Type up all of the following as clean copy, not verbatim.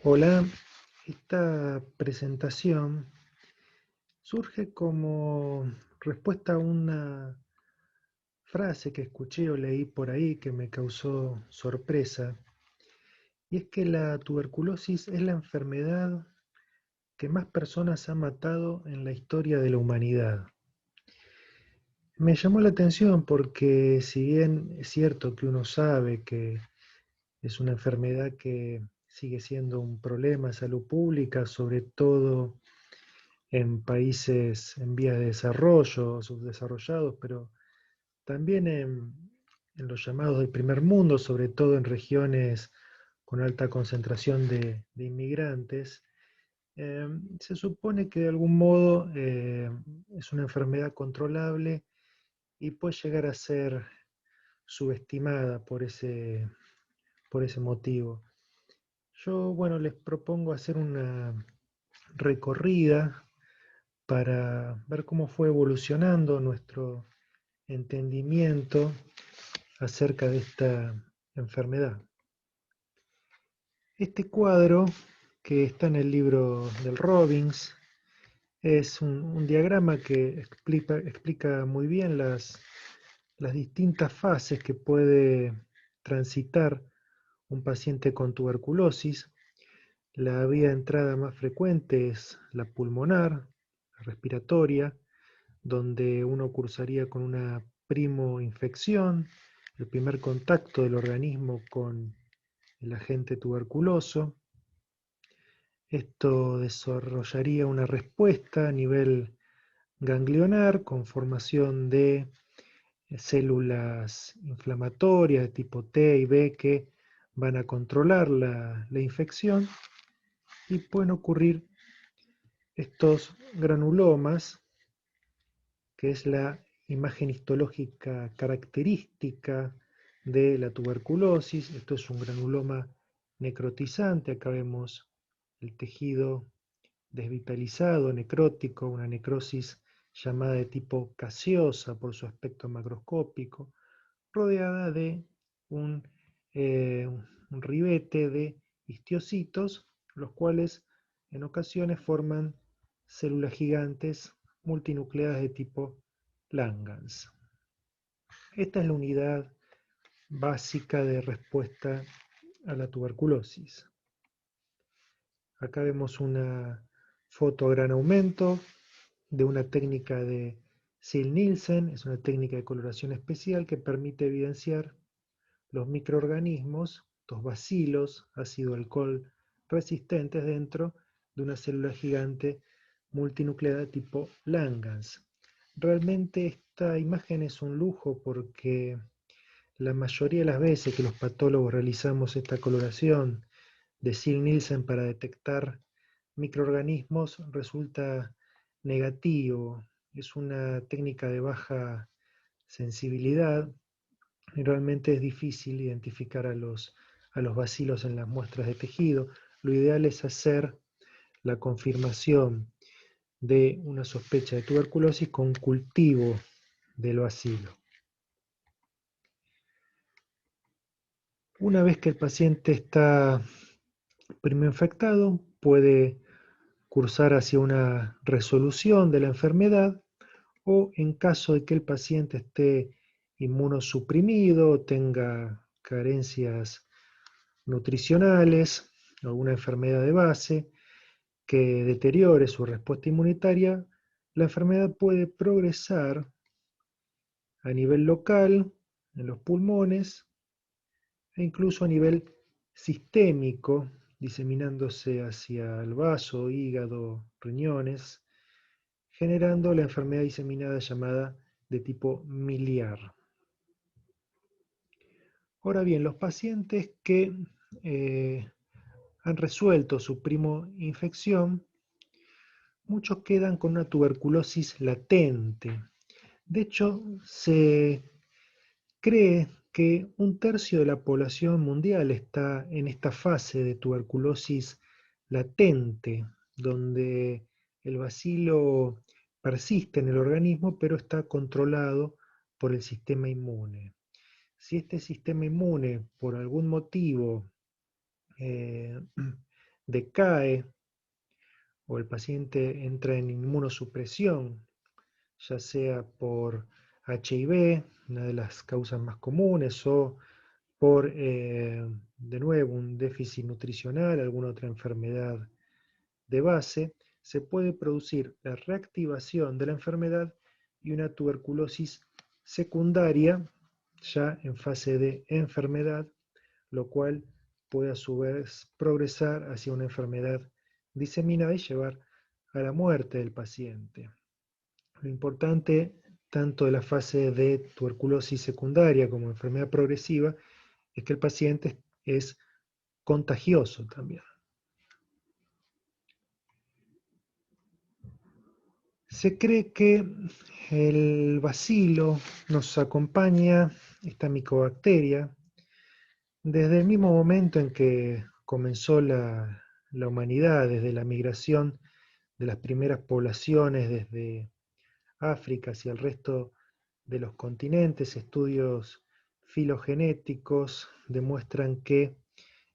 Hola, esta presentación surge como respuesta a una frase que escuché o leí por ahí que me causó sorpresa, y es que la tuberculosis es la enfermedad que más personas ha matado en la historia de la humanidad. Me llamó la atención porque si bien es cierto que uno sabe que es una enfermedad que sigue siendo un problema de salud pública, sobre todo en países en vías de desarrollo, subdesarrollados, pero también en los llamados del primer mundo, sobre todo en regiones con alta concentración de inmigrantes. Se supone que de algún modo es una enfermedad controlable y puede llegar a ser subestimada por ese motivo. Yo, bueno, les propongo hacer una recorrida para ver cómo fue evolucionando nuestro entendimiento acerca de esta enfermedad. Este cuadro, que está en el libro del Robbins, es un diagrama que explica muy bien las distintas fases que puede transitar un paciente con tuberculosis. La vía de entrada más frecuente es la pulmonar, la respiratoria, donde uno cursaría con una primoinfección, el primer contacto del organismo con el agente tuberculoso. Esto desarrollaría una respuesta a nivel ganglionar con formación de células inflamatorias de tipo T y B que van a controlar la infección, y pueden ocurrir estos granulomas, que es la imagen histológica característica de la tuberculosis. Esto es un granuloma necrotizante. Acá vemos el tejido desvitalizado, necrótico, una necrosis llamada de tipo caseosa por su aspecto macroscópico, rodeada de un, un ribete de histiocitos, los cuales en ocasiones forman células gigantes multinucleadas de tipo Langhans. Esta es la unidad básica de respuesta a la tuberculosis. Acá vemos una foto a gran aumento de una técnica de Ziehl-Neelsen. Es una técnica de coloración especial que permite evidenciar los microorganismos, estos bacilos ácido alcohol resistentes dentro de una célula gigante multinucleada tipo Langhans. Realmente esta imagen es un lujo porque la mayoría de las veces que los patólogos realizamos esta coloración de Ziehl-Neelsen para detectar microorganismos resulta negativo. Es una técnica de baja sensibilidad y realmente es difícil identificar a los bacilos en las muestras de tejido. Lo ideal es hacer la confirmación de una sospecha de tuberculosis con cultivo del bacilo. Una vez que el paciente está primero infectado, puede cursar hacia una resolución de la enfermedad, o en caso de que el paciente esté inmunosuprimido, tenga carencias nutricionales, alguna enfermedad de base que deteriore su respuesta inmunitaria, la enfermedad puede progresar a nivel local, en los pulmones, e incluso a nivel sistémico, diseminándose hacia el vaso, hígado, riñones, generando la enfermedad diseminada llamada de tipo miliar. Ahora bien, los pacientes que han resuelto su primo-infección, muchos quedan con una tuberculosis latente. De hecho, se cree que un tercio de la población mundial está en esta fase de tuberculosis latente, donde el bacilo persiste en el organismo, pero está controlado por el sistema inmune. Si este sistema inmune, por algún motivo, eh, decae o el paciente entra en inmunosupresión, ya sea por HIV, una de las causas más comunes, o por, de nuevo, un déficit nutricional, alguna otra enfermedad de base, se puede producir la reactivación de la enfermedad y una tuberculosis secundaria ya en fase de enfermedad, lo cual puede a su vez progresar hacia una enfermedad diseminada y llevar a la muerte del paciente. Lo importante, tanto de la fase de tuberculosis secundaria como enfermedad progresiva, es que el paciente es contagioso también. Se cree que el bacilo nos acompaña, esta micobacteria, desde el mismo momento en que comenzó la humanidad, desde la migración de las primeras poblaciones desde África hacia el resto de los continentes. Estudios filogenéticos demuestran que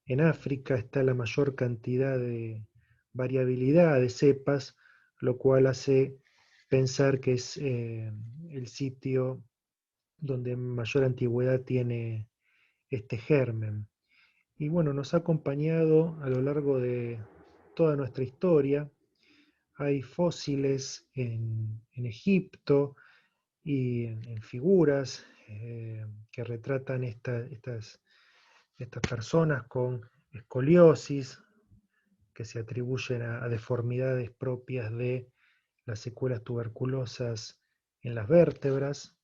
en África está la mayor cantidad de variabilidad de cepas, lo cual hace pensar que es el sitio donde mayor antigüedad tiene este germen. Y bueno, nos ha acompañado a lo largo de toda nuestra historia. Hay fósiles en Egipto y en figuras que retratan estas personas con escoliosis, que se atribuyen a deformidades propias de las secuelas tuberculosas en las vértebras.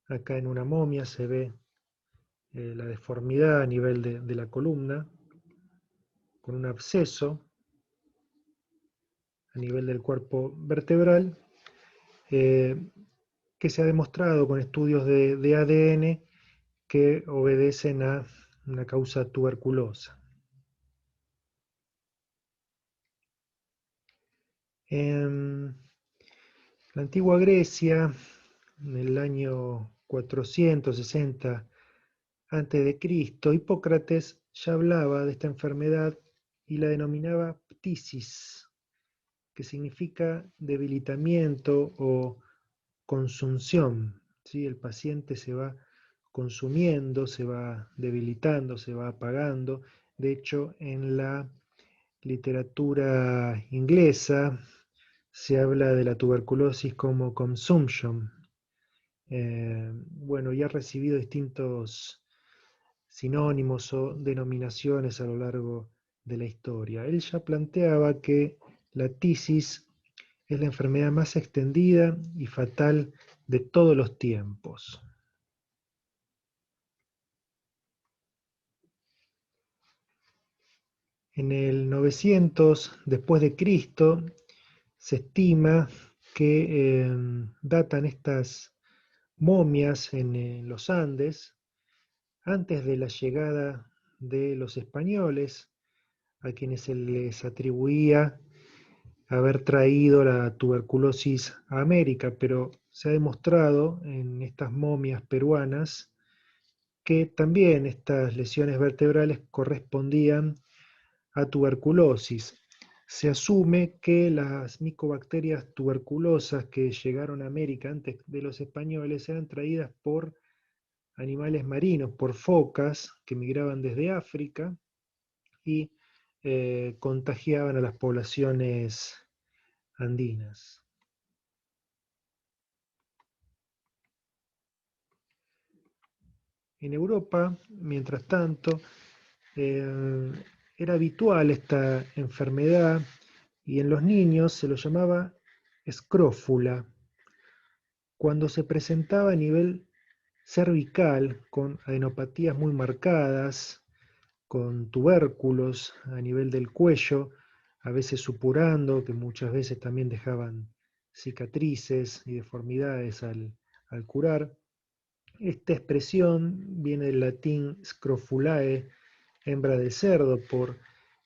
Acá en una momia se ve la deformidad a nivel de la columna, con un absceso a nivel del cuerpo vertebral, eh, que se ha demostrado con estudios de ADN que obedecen a una causa tuberculosa. En la antigua Grecia, en el año 460 a.C., Hipócrates ya hablaba de esta enfermedad y la denominaba ptisis, que significa debilitamiento o consunción. ¿Sí? El paciente se va consumiendo, se va debilitando, se va apagando. De hecho, en la literatura inglesa se habla de la tuberculosis como consumption. Bueno, y ha recibido distintos sinónimos o denominaciones a lo largo de la historia. Él ya planteaba que la tisis es la enfermedad más extendida y fatal de todos los tiempos. En el 900 después de Cristo se estima que datan estas momias en los Andes antes de la llegada de los españoles, a quienes se les atribuía haber traído la tuberculosis a América, pero se ha demostrado en estas momias peruanas que también estas lesiones vertebrales correspondían a tuberculosis. Se asume que las micobacterias tuberculosas que llegaron a América antes de los españoles eran traídas por animales marinos, por focas que migraban desde África y contagiaban a las poblaciones andinas. En Europa, mientras tanto, era habitual esta enfermedad y en los niños se lo llamaba escrófula. Cuando se presentaba a nivel cervical con adenopatías muy marcadas, con tubérculos a nivel del cuello, a veces supurando, que muchas veces también dejaban cicatrices y deformidades al curar. Esta expresión viene del latín scrofulae, hembra del cerdo, por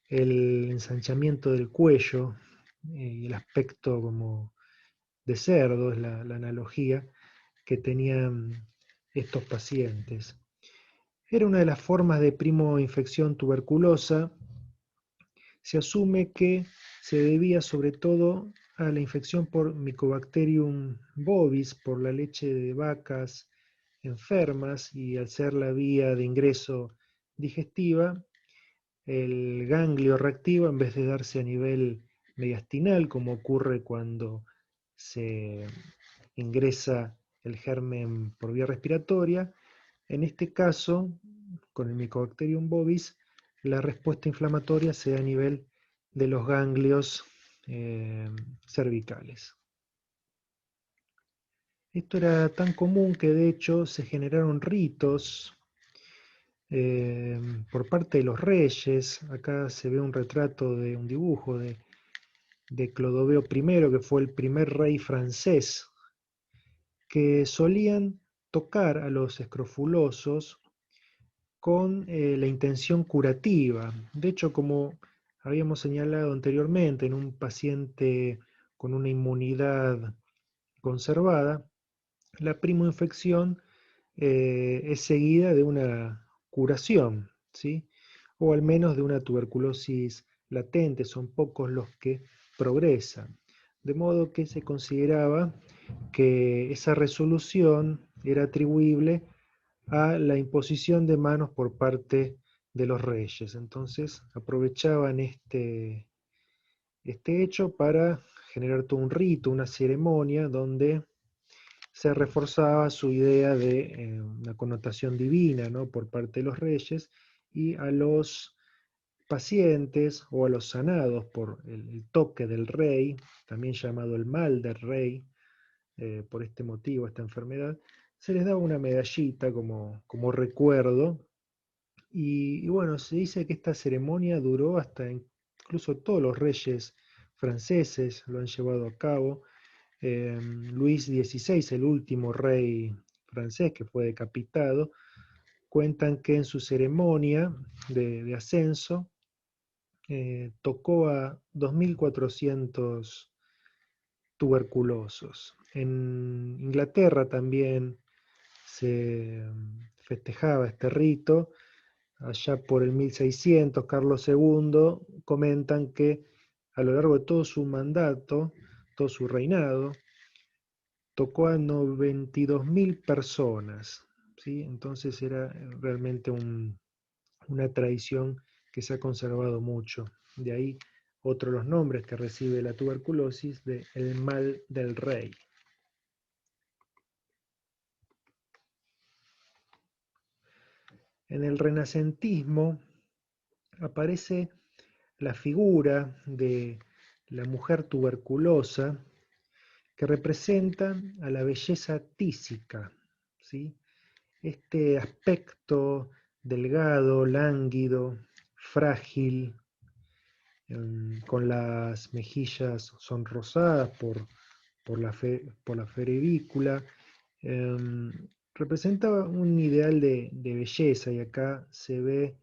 el ensanchamiento del cuello y el aspecto como de cerdo, es la analogía que tenían estos pacientes. Era una de las formas de primo infección tuberculosa se asume que se debía sobre todo a la infección por Mycobacterium bovis, por la leche de vacas enfermas, y al ser la vía de ingreso digestiva, el ganglio reactivo, en vez de darse a nivel mediastinal, como ocurre cuando se ingresa el germen por vía respiratoria, en este caso, con el Mycobacterium bovis, la respuesta inflamatoria se da a nivel de los ganglios cervicales. Esto era tan común que de hecho se generaron ritos por parte de los reyes. Acá se ve un retrato de un dibujo de Clodoveo I, que fue el primer rey francés, que solían tocar a los escrofulosos con la intención curativa. De hecho, como habíamos señalado anteriormente, en un paciente con una inmunidad conservada, la primoinfección es seguida de una curación, ¿sí? O al menos de una tuberculosis latente. Son pocos los que progresan. De modo que se consideraba que esa resolución era atribuible a la imposición de manos por parte de los reyes. Entonces aprovechaban este hecho para generar todo un rito, una ceremonia donde se reforzaba su idea de una connotación divina, ¿no?, por parte de los reyes, y a los pacientes o a los sanados por el toque del rey, también llamado el mal del rey, por este motivo, esta enfermedad, se les daba una medallita como recuerdo. Y bueno, se dice que esta ceremonia duró hasta incluso todos los reyes franceses lo han llevado a cabo. Luis XVI, el último rey francés que fue decapitado, cuentan que en su ceremonia de ascenso tocó a 2.400 tuberculosos. En Inglaterra también se festejaba este rito. Allá por el 1600, Carlos II comentan que a lo largo de todo su mandato, todo su reinado, tocó a 92.000 personas, ¿sí? Entonces era realmente una tradición que se ha conservado mucho. De ahí otro de los nombres que recibe la tuberculosis, de el mal del rey. En el renacentismo aparece la figura de la mujer tuberculosa que representa a la belleza tísica, ¿sí? Este aspecto delgado, lánguido, frágil, con las mejillas sonrosadas por la ferivícula, representaba un ideal de belleza, y acá se ve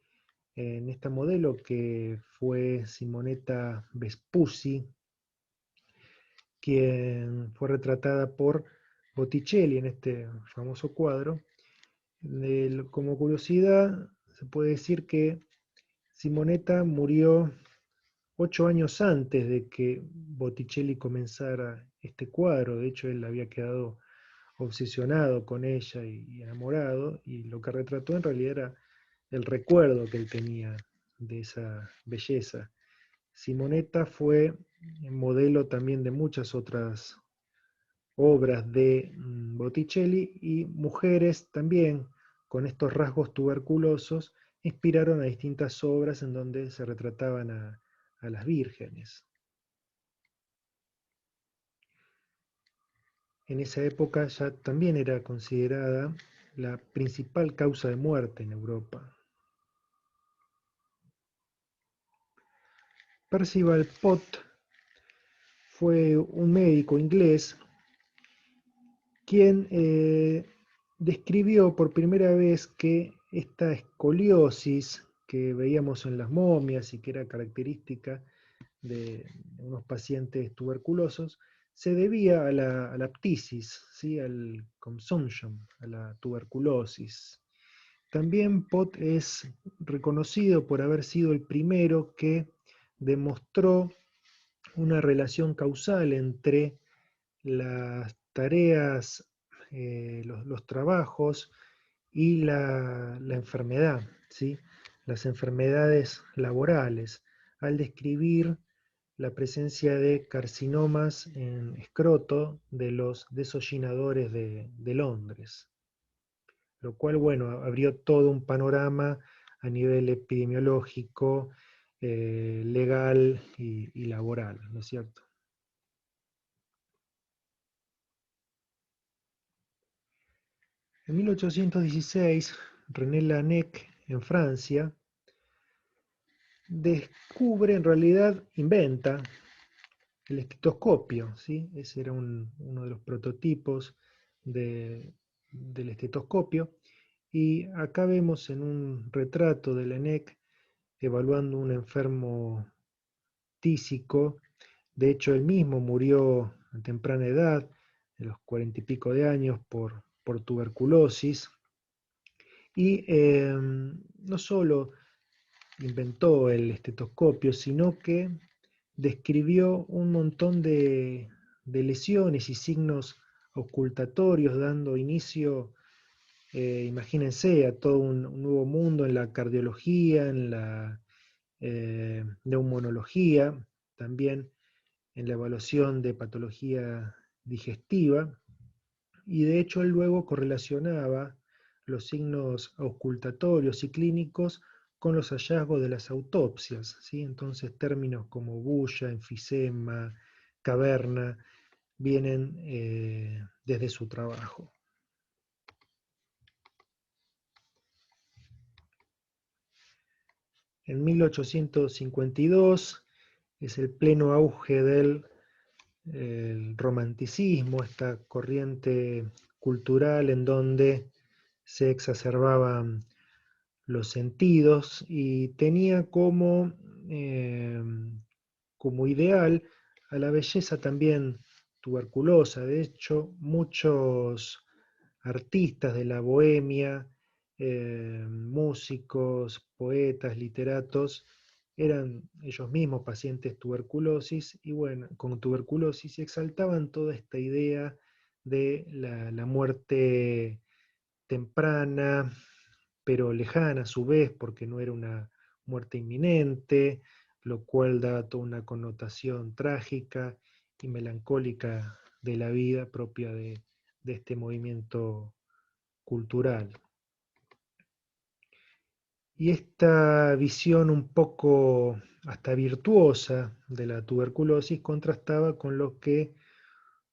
en esta modelo que fue Simonetta Vespucci, quien fue retratada por Botticelli en este famoso cuadro. Como curiosidad, se puede decir que Simonetta murió 8 años antes de que Botticelli comenzara este cuadro. De hecho, él había quedado obsesionado con ella y enamorado, y lo que retrató en realidad era el recuerdo que él tenía de esa belleza. Simonetta fue modelo también de muchas otras obras de Botticelli, y mujeres también con estos rasgos tuberculosos inspiraron a distintas obras en donde se retrataban a las vírgenes. En esa época ya también era considerada la principal causa de muerte en Europa. Percival Pott fue un médico inglés quien describió por primera vez que esta escoliosis que veíamos en las momias y que era característica de unos pacientes tuberculosos se debía a la ptisis, ¿sí?, al consumption, a la tuberculosis. También Pott es reconocido por haber sido el primero que demostró una relación causal entre las tareas, los trabajos y la enfermedad, ¿sí? Las enfermedades laborales, al describir la presencia de carcinomas en escroto de los desollinadores de Londres, lo cual, bueno, abrió todo un panorama a nivel epidemiológico, legal y laboral, ¿no es cierto? En 1816, René Laennec, en Francia, descubre, en realidad inventa el estetoscopio, ¿sí? Ese era uno de los prototipos del estetoscopio. Y acá vemos en un retrato de Laennec evaluando un enfermo tísico. De hecho, él mismo murió a temprana edad, de los 40 y pico de años, por tuberculosis. Y no solo inventó el estetoscopio, sino que describió un montón de lesiones y signos ocultatorios, dando inicio, imagínense, a todo un nuevo mundo en la cardiología, en la neumonología, también en la evaluación de patología digestiva, y de hecho él luego correlacionaba los signos auscultatorios y clínicos con los hallazgos de las autopsias, ¿sí? Entonces términos como bulla, enfisema, caverna, vienen desde su trabajo. En 1852 es el pleno auge del el romanticismo, esta corriente cultural en donde se exacerbaban los sentidos y tenía como ideal a la belleza también tuberculosa. De hecho, muchos artistas de la bohemia, músicos, poetas, literatos, eran ellos mismos pacientes tuberculosis y bueno, con tuberculosis y exaltaban toda esta idea de la muerte temprana, pero lejana a su vez, porque no era una muerte inminente, lo cual da toda una connotación trágica y melancólica de la vida propia de este movimiento cultural. Y esta visión un poco hasta virtuosa de la tuberculosis contrastaba con lo que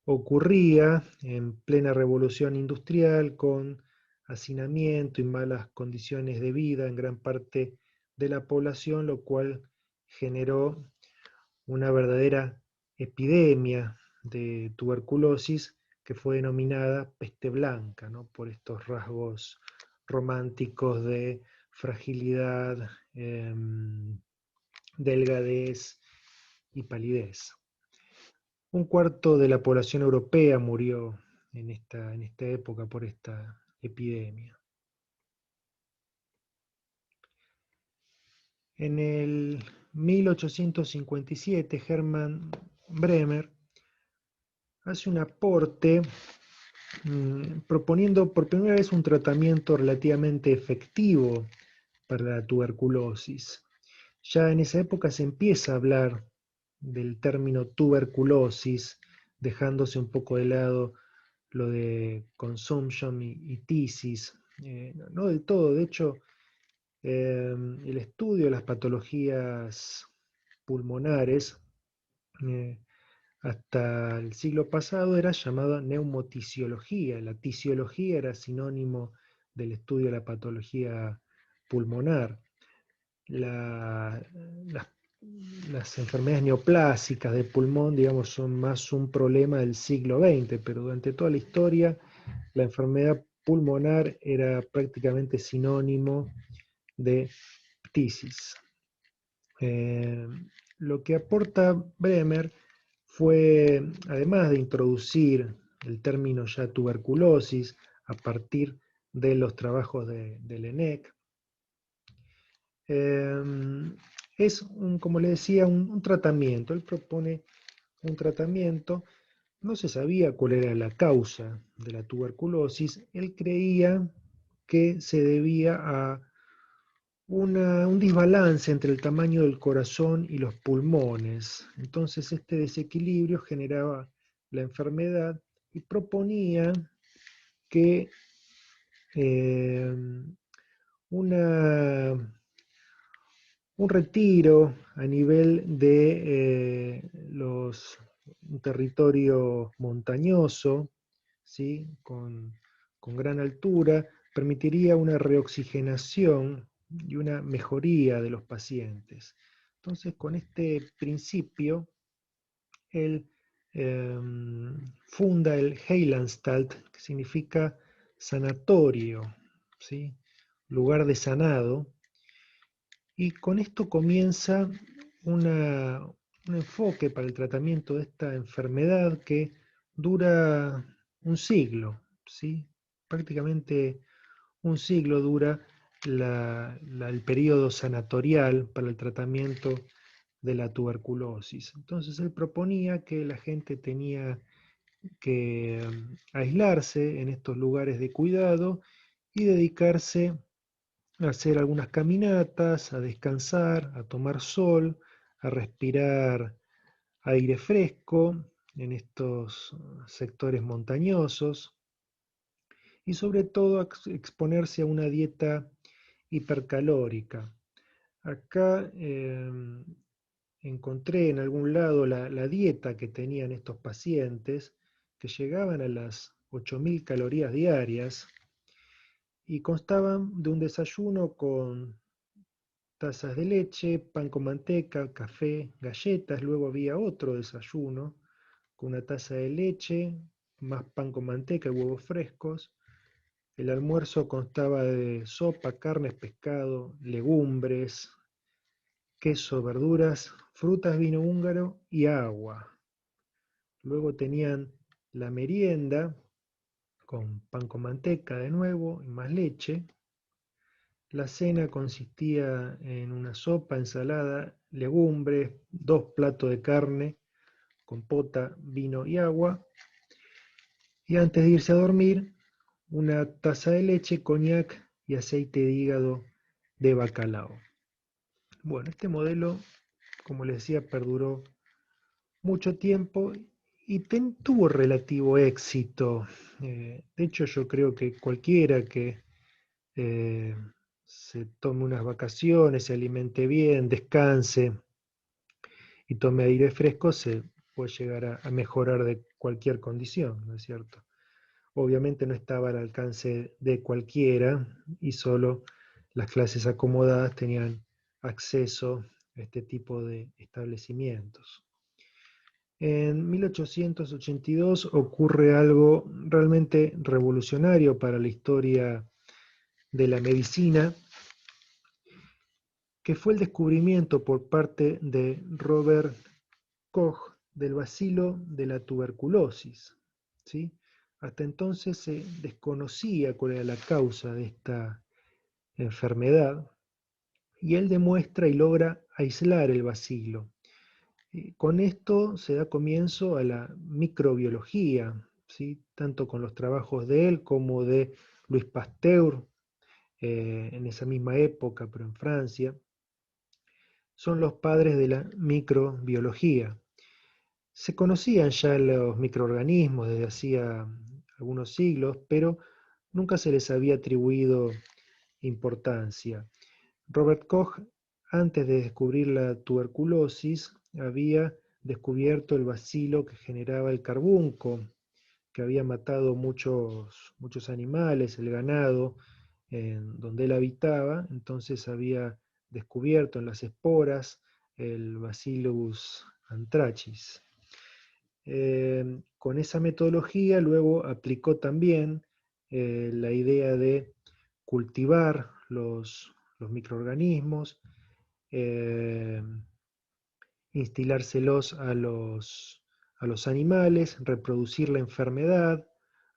ocurría en plena revolución industrial con hacinamiento y malas condiciones de vida en gran parte de la población, lo cual generó una verdadera epidemia de tuberculosis que fue denominada peste blanca, ¿no? Por estos rasgos románticos de fragilidad, delgadez y palidez. Un cuarto de la población europea murió en esta época por esta epidemia. En el 1857, Hermann Bremer hace un aporte proponiendo por primera vez un tratamiento relativamente efectivo para la tuberculosis. Ya en esa época se empieza a hablar del término tuberculosis, dejándose un poco de lado lo de consumption y tisis. No del todo, de hecho, el estudio de las patologías pulmonares hasta el siglo pasado era llamada neumotisiología. La tisiología era sinónimo del estudio de la patología pulmonar. La- las, las enfermedades neoplásicas de pulmón, digamos, son más un problema del siglo XX, pero durante toda la historia la enfermedad pulmonar era prácticamente sinónimo de ptisis. Eh, lo que aporta Bremer fue, además de introducir el término ya tuberculosis a partir de los trabajos de Laennec, es, como le decía, un tratamiento. Él propone un tratamiento. No se sabía cuál era la causa de la tuberculosis. Él creía que se debía a un desbalance entre el tamaño del corazón y los pulmones. Entonces este desequilibrio generaba la enfermedad y proponía que eh, una, un retiro a nivel de un territorio montañoso, ¿sí? Con gran altura, permitiría una reoxigenación y una mejoría de los pacientes. Entonces, con este principio, él eh, funda el Heilanstalt, que significa sanatorio, ¿sí? Lugar de sanado, y con esto comienza un enfoque para el tratamiento de esta enfermedad que dura un siglo, ¿sí? Prácticamente un siglo dura el periodo sanatorial para el tratamiento de la tuberculosis. Entonces él proponía que la gente tenía que aislarse en estos lugares de cuidado y dedicarse a hacer algunas caminatas, a descansar, a tomar sol, a respirar aire fresco en estos sectores montañosos y sobre todo a exponerse a una dieta hipercalórica. Acá encontré en algún lado la dieta que tenían estos pacientes, que llegaban a las 8.000 calorías diarias y constaban de un desayuno con tazas de leche, pan con manteca, café, galletas. Luego había otro desayuno con una taza de leche, más pan con manteca y huevos frescos. El almuerzo constaba de sopa, carnes, pescado, legumbres, queso, verduras, frutas, vino húngaro y agua. Luego tenían la merienda con pan con manteca de nuevo y más leche. La cena consistía en una sopa, ensalada, legumbres, 2 platos de carne, compota, vino y agua. Y antes de irse a dormir, una taza de leche, coñac y aceite de hígado de bacalao. Bueno, este modelo, como les decía, perduró mucho tiempo y tuvo relativo éxito. De hecho, yo creo que cualquiera que eh, se tome unas vacaciones, se alimente bien, descanse y tome aire fresco, se puede llegar a mejorar de cualquier condición, ¿no es cierto? Obviamente no estaba al alcance de cualquiera y solo las clases acomodadas tenían acceso a este tipo de establecimientos. En 1882 ocurre algo realmente revolucionario para la historia de la medicina, que fue el descubrimiento por parte de Robert Koch del bacilo de la tuberculosis, ¿sí? Hasta entonces se desconocía cuál era la causa de esta enfermedad y él demuestra y logra aislar el bacilo. Con esto se da comienzo a la microbiología, ¿sí? Tanto con los trabajos de él como de Louis Pasteur, en esa misma época, pero en Francia, son los padres de la microbiología. Se conocían ya los microorganismos desde hacía algunos siglos, pero nunca se les había atribuido importancia. Robert Koch, antes de descubrir la tuberculosis, había descubierto el bacilo que generaba el carbunco, que había matado muchos animales, el ganado, en donde él habitaba. Entonces había descubierto en las esporas el Bacillus anthracis. Con esa metodología luego aplicó también la idea de cultivar los microorganismos, eh, instilárselos a los animales, reproducir la enfermedad,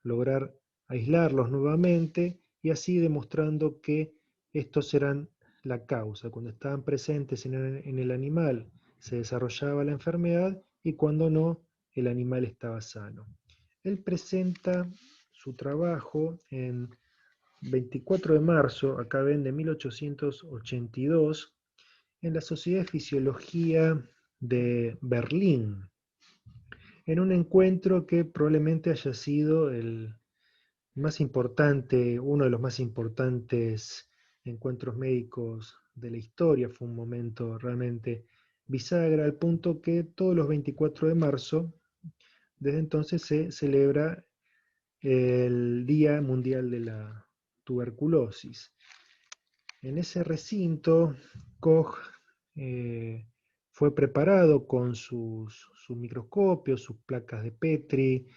lograr aislarlos nuevamente y así demostrando que estos eran la causa. Cuando estaban presentes en el animal se desarrollaba la enfermedad y cuando no, el animal estaba sano. Él presenta su trabajo en 24 de marzo, acá ven, de 1882, en la Sociedad de Fisiología de Berlín, en un encuentro que probablemente haya sido el más importante, uno de los más importantes encuentros médicos de la historia. Fue un momento realmente bisagra, al punto que todos los 24 de marzo, desde entonces se celebra el Día Mundial de la Tuberculosis. En ese recinto, Koch eh, fue preparado con sus microscopios, sus placas de Petri,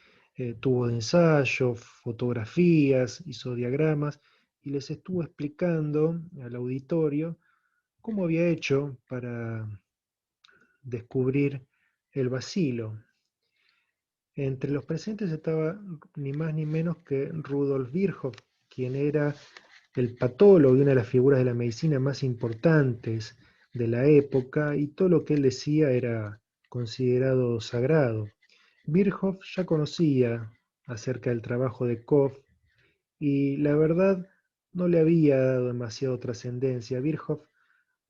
tubos de ensayo, fotografías, hizo diagramas y les estuvo explicando al auditorio cómo había hecho para descubrir el bacilo. Entre los presentes estaba ni más ni menos que Rudolf Virchow, quien era el patólogo y una de las figuras de la medicina más importantes de la época, y todo lo que él decía era considerado sagrado. Virchow ya conocía acerca del trabajo de Koch y la verdad no le había dado demasiada trascendencia. Virchow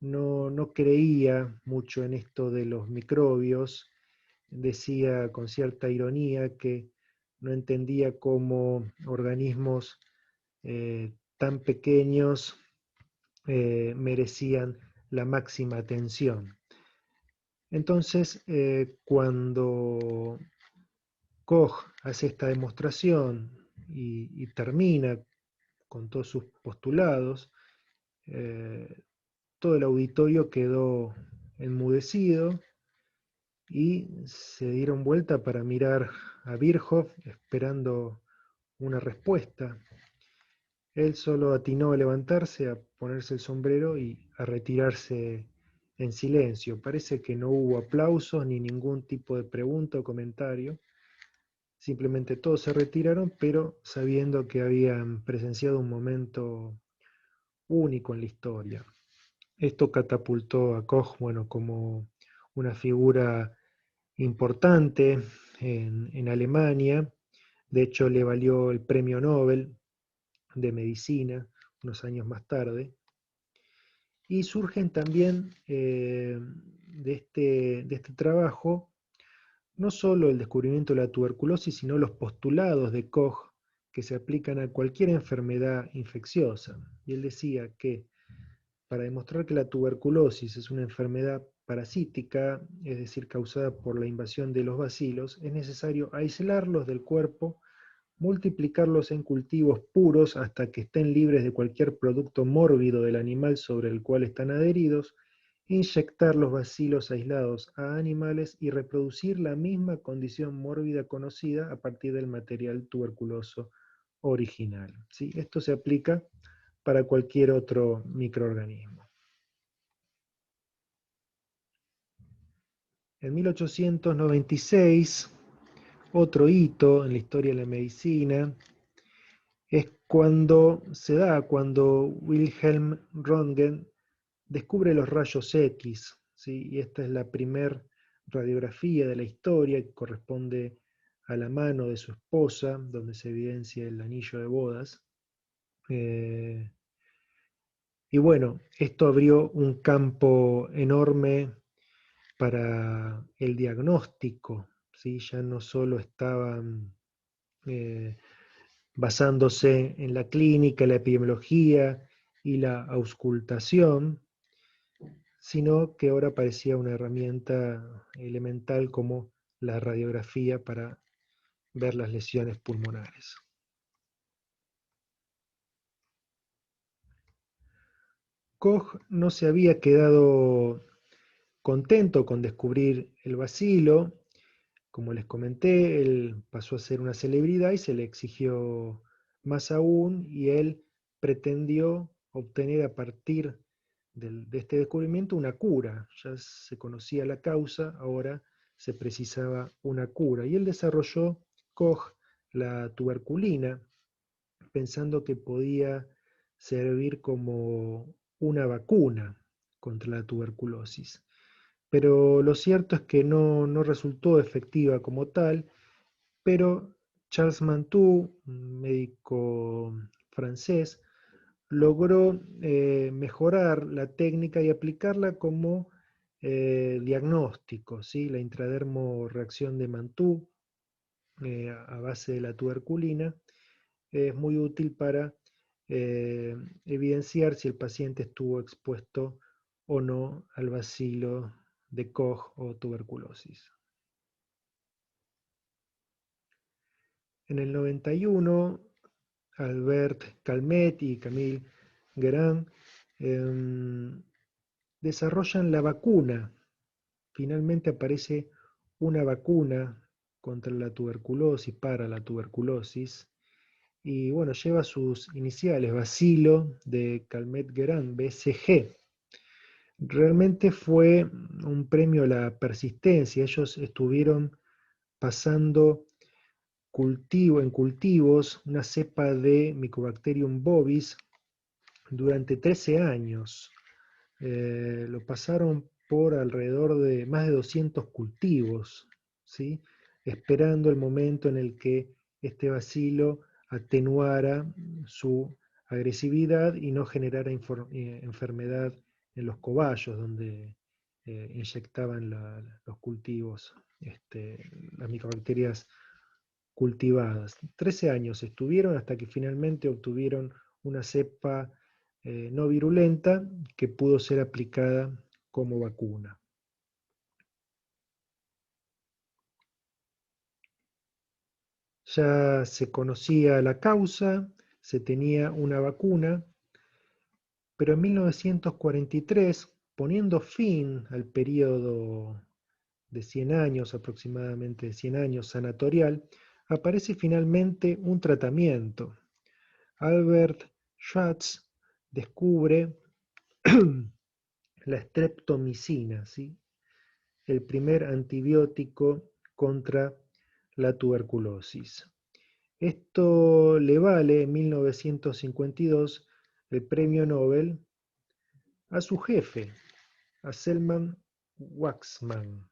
no creía mucho en esto de los microbios, decía con cierta ironía que no entendía cómo organismos tan pequeños merecían la máxima atención. Entonces, cuando Koch hace esta demostración y termina con todos sus postulados, eh, todo el auditorio quedó enmudecido y se dieron vuelta para mirar a Virchow esperando una respuesta. Él solo atinó a levantarse, a ponerse el sombrero y a retirarse en silencio. Parece que no hubo aplausos ni ningún tipo de pregunta o comentario. Simplemente todos se retiraron, pero sabiendo que habían presenciado un momento único en la historia. Esto catapultó a Koch, bueno, como una figura importante en Alemania. De hecho, le valió el premio Nobel de Medicina unos años más tarde. Y surgen también de este trabajo no solo el descubrimiento de la tuberculosis, sino los postulados de Koch que se aplican a cualquier enfermedad infecciosa. Y él decía que para demostrar que la tuberculosis es una enfermedad parasítica, es decir, causada por la invasión de los bacilos, es necesario aislarlos del cuerpo, multiplicarlos en cultivos puros hasta que estén libres de cualquier producto mórbido del animal sobre el cual están adheridos, inyectar los bacilos aislados a animales y reproducir la misma condición mórbida conocida a partir del material tuberculoso original. ¿Sí? Esto se aplica para cualquier otro microorganismo. En 1896, otro hito en la historia de la medicina es cuando Wilhelm Röntgen descubre los rayos X, ¿sí? Y esta es la primera radiografía de la historia que corresponde a la mano de su esposa, donde se evidencia el anillo de bodas. Eh, y bueno, esto abrió un campo enorme para el diagnóstico, ¿sí? Ya no solo estaban eh, basándose en la clínica, la epidemiología y la auscultación, sino que ahora parecía una herramienta elemental como la radiografía para ver las lesiones pulmonares. Koch no se había quedado contento con descubrir el bacilo. Como les comenté, él pasó a ser una celebridad y se le exigió más aún, y él pretendió obtener a partir de este descubrimiento una cura. Ya se conocía la causa, ahora se precisaba una cura. Y él desarrolló, Koch, la tuberculina, pensando que podía servir como una vacuna contra la tuberculosis. Pero lo cierto es que no resultó efectiva como tal, pero Charles Mantoux, un médico francés, logró mejorar la técnica y aplicarla como diagnóstico, ¿sí? La intradermo-reacción de Mantoux a base de la tuberculina es muy útil para evidenciar si el paciente estuvo expuesto o no al bacilo de Koch o tuberculosis. En el 91, Albert Calmet y Camille Guérin desarrollan la vacuna. Finalmente aparece una vacuna contra la tuberculosis, para la tuberculosis, y bueno, lleva sus iniciales, Bacilo de Calmet-Guerin, BCG. Realmente fue un premio a la persistencia. Ellos estuvieron pasando en cultivos una cepa de Mycobacterium bovis durante 13 años. Lo pasaron por alrededor de más de 200 cultivos, ¿sí? Esperando el momento en el que este bacilo atenuara su agresividad y no generara enfermedad en los cobayos donde inyectaban los cultivos, las micobacterias cultivadas. 13 años estuvieron hasta que finalmente obtuvieron una cepa no virulenta que pudo ser aplicada como vacuna. Ya se conocía la causa, se tenía una vacuna, pero en 1943, poniendo fin al periodo de 100 años, aproximadamente 100 años sanatorial, aparece finalmente un tratamiento. Albert Schweitzer descubre la streptomicina, ¿sí? El primer antibiótico contra la tuberculosis. Esto le vale en 1952 el premio Nobel a su jefe, a Selman Waksman,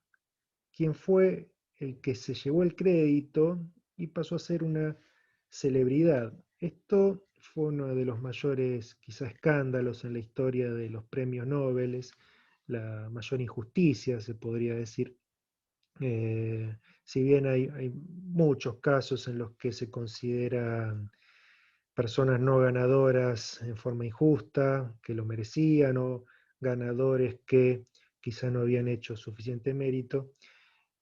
quien fue el que se llevó el crédito y pasó a ser una celebridad. Esto fue uno de los mayores, quizá, escándalos en la historia de los premios Nobel, la mayor injusticia, se podría decir. Si bien hay muchos casos en los que se consideran personas no ganadoras en forma injusta, que lo merecían, o ganadores que quizá no habían hecho suficiente mérito,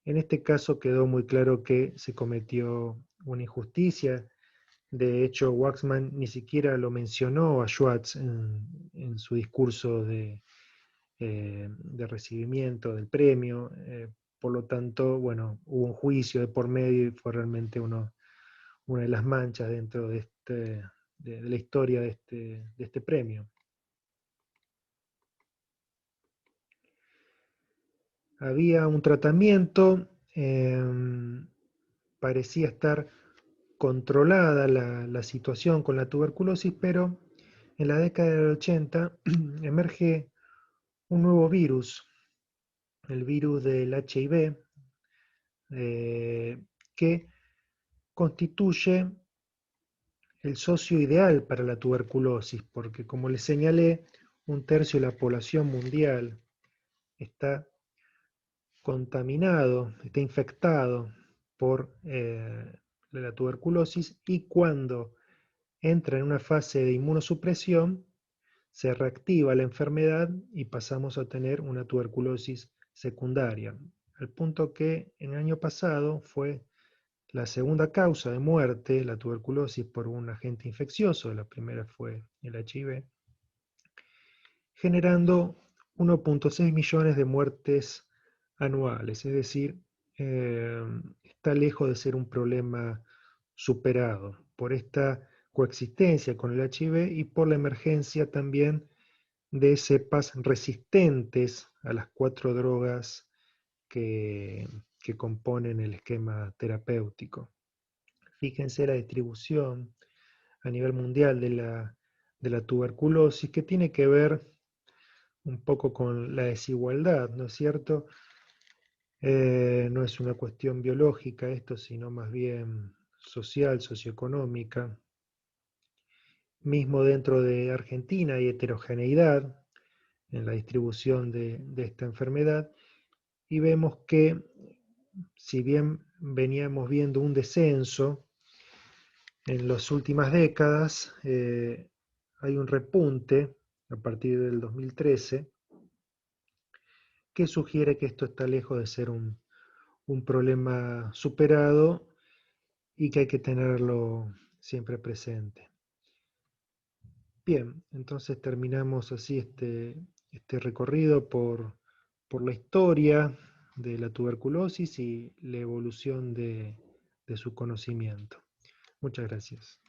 en este caso quedó muy claro que se cometió una injusticia. De hecho, Waxman ni siquiera lo mencionó a Schwartz en su discurso de recibimiento del premio. Por lo tanto, bueno, hubo un juicio de por medio y fue realmente una de las manchas dentro de la historia de este premio. Había un tratamiento, parecía estar controlada la situación con la tuberculosis, pero en la década del 80 emerge un nuevo virus, el virus del HIV, que constituye el socio ideal para la tuberculosis, porque como les señalé, un tercio de la población mundial está contaminado, está infectado por la tuberculosis, y cuando entra en una fase de inmunosupresión, se reactiva la enfermedad y pasamos a tener una tuberculosis secundaria. Al punto que en el año pasado fue la segunda causa de muerte, la tuberculosis por un agente infeccioso, la primera fue el HIV, generando 1,6 millones de muertes anuales, es decir, está lejos de ser un problema superado por esta coexistencia con el HIV y por la emergencia también de cepas resistentes a las 4 drogas que componen el esquema terapéutico. Fíjense la distribución a nivel mundial de la tuberculosis, que tiene que ver un poco con la desigualdad, ¿no es cierto? No es una cuestión biológica esto, sino más bien social, socioeconómica. Mismo dentro de Argentina hay heterogeneidad en la distribución de esta enfermedad y vemos que si bien veníamos viendo un descenso en las últimas décadas, hay un repunte a partir del 2013 que sugiere que esto está lejos de ser un problema superado y que hay que tenerlo siempre presente. Bien, entonces terminamos así este recorrido por la historia de la tuberculosis y la evolución de su conocimiento. Muchas gracias.